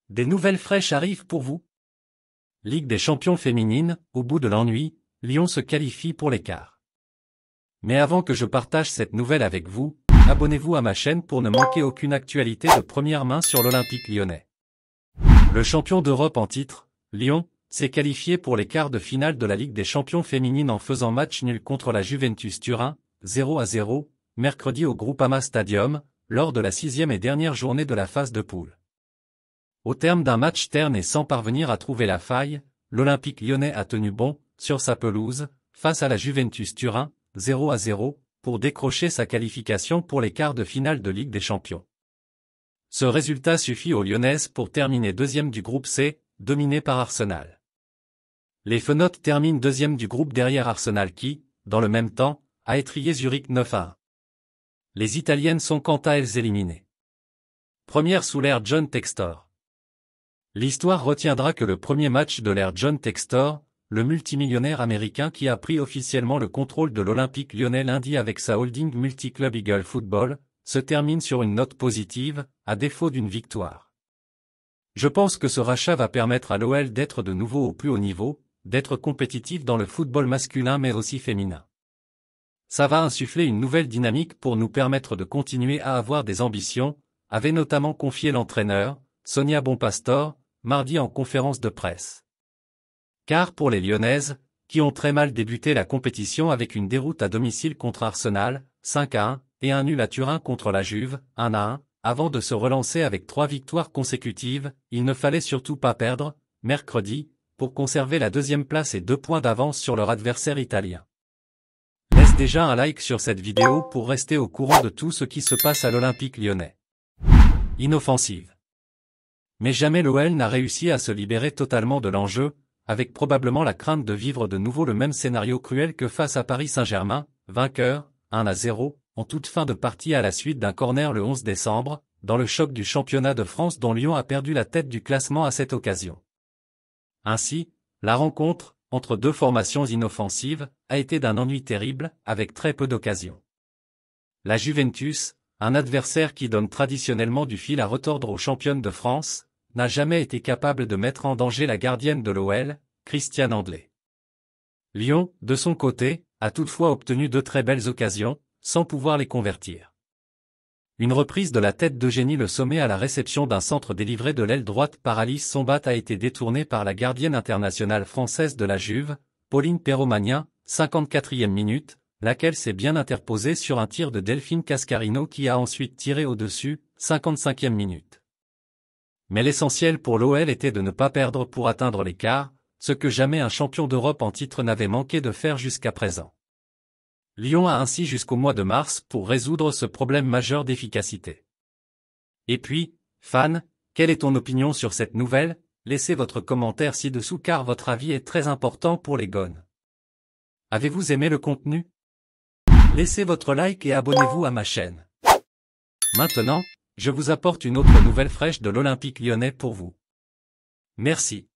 Des nouvelles fraîches arrivent pour vous. Ligue des champions féminines, au bout de l'ennui, Lyon se qualifie pour les quarts. Mais avant que je partage cette nouvelle avec vous, abonnez-vous à ma chaîne pour ne manquer aucune actualité de première main sur l'Olympique lyonnais. Le champion d'Europe en titre, Lyon, s'est qualifié pour les quarts de finale de la Ligue des champions féminines en faisant match nul contre la Juventus Turin, 0-0, mercredi au Groupama Stadium, lors de la 6e et dernière journée de la phase de poule. Au terme d'un match terne et sans parvenir à trouver la faille, l'Olympique lyonnais a tenu bon, sur sa pelouse, face à la Juventus Turin, 0-0, pour décrocher sa qualification pour les quarts de finale de Ligue des champions. Ce résultat suffit aux Lyonnaises pour terminer deuxième du groupe C, dominé par Arsenal. Les Fenotes terminent deuxième du groupe derrière Arsenal qui, dans le même temps, a étrillé Zurich 9-1. Les Italiennes sont quant à elles éliminées. Première sous l'ère John Textor. L'histoire retiendra que le premier match de l'ère John Textor, le multimillionnaire américain qui a pris officiellement le contrôle de l'Olympique lyonnais lundi avec sa holding multiclub Eagle Football, se termine sur une note positive, à défaut d'une victoire. Je pense que ce rachat va permettre à l'OL d'être de nouveau au plus haut niveau, d'être compétitif dans le football masculin mais aussi féminin. Ça va insuffler une nouvelle dynamique pour nous permettre de continuer à avoir des ambitions, avait notamment confié l'entraîneur, Sonia Bonpastor, mardi en conférence de presse. Car pour les Lyonnaises, qui ont très mal débuté la compétition avec une déroute à domicile contre Arsenal, 5-1, et un nul à Turin contre la Juve, 1-1, avant de se relancer avec 3 victoires consécutives, il ne fallait surtout pas perdre, mercredi, pour conserver la deuxième place et 2 points d'avance sur leur adversaire italien. Laisse déjà un like sur cette vidéo pour rester au courant de tout ce qui se passe à l'Olympique lyonnais. Inoffensive. Mais jamais l'OL n'a réussi à se libérer totalement de l'enjeu, avec probablement la crainte de vivre de nouveau le même scénario cruel que face à Paris Saint-Germain, vainqueur, 1-0, en toute fin de partie à la suite d'un corner le 11 décembre, dans le choc du championnat de France dont Lyon a perdu la tête du classement à cette occasion. Ainsi, la rencontre, entre deux formations inoffensives, a été d'un ennui terrible, avec très peu d'occasions. La Juventus, un adversaire qui donne traditionnellement du fil à retordre aux championnes de France, n'a jamais été capable de mettre en danger la gardienne de l'OL, Christiane Andlé. Lyon, de son côté, a toutefois obtenu de très belles occasions, sans pouvoir les convertir. Une reprise de la tête d'Eugénie Le Sommet à la réception d'un centre délivré de l'aile droite par Alice Sombat a été détournée par la gardienne internationale française de la Juve, Pauline Perromagnin, 54e minute, laquelle s'est bien interposée sur un tir de Delphine Cascarino qui a ensuite tiré au-dessus, 55e minute. Mais l'essentiel pour l'OL était de ne pas perdre pour atteindre les quarts, ce que jamais un champion d'Europe en titre n'avait manqué de faire jusqu'à présent. Lyon a ainsi jusqu'au mois de mars pour résoudre ce problème majeur d'efficacité. Et puis, fan, quelle est ton opinion sur cette nouvelle? Laissez votre commentaire ci-dessous car votre avis est très important pour les Gones. Avez-vous aimé le contenu? Laissez votre like et abonnez-vous à ma chaîne. Maintenant, je vous apporte une autre nouvelle fraîche de l'Olympique lyonnais pour vous. Merci.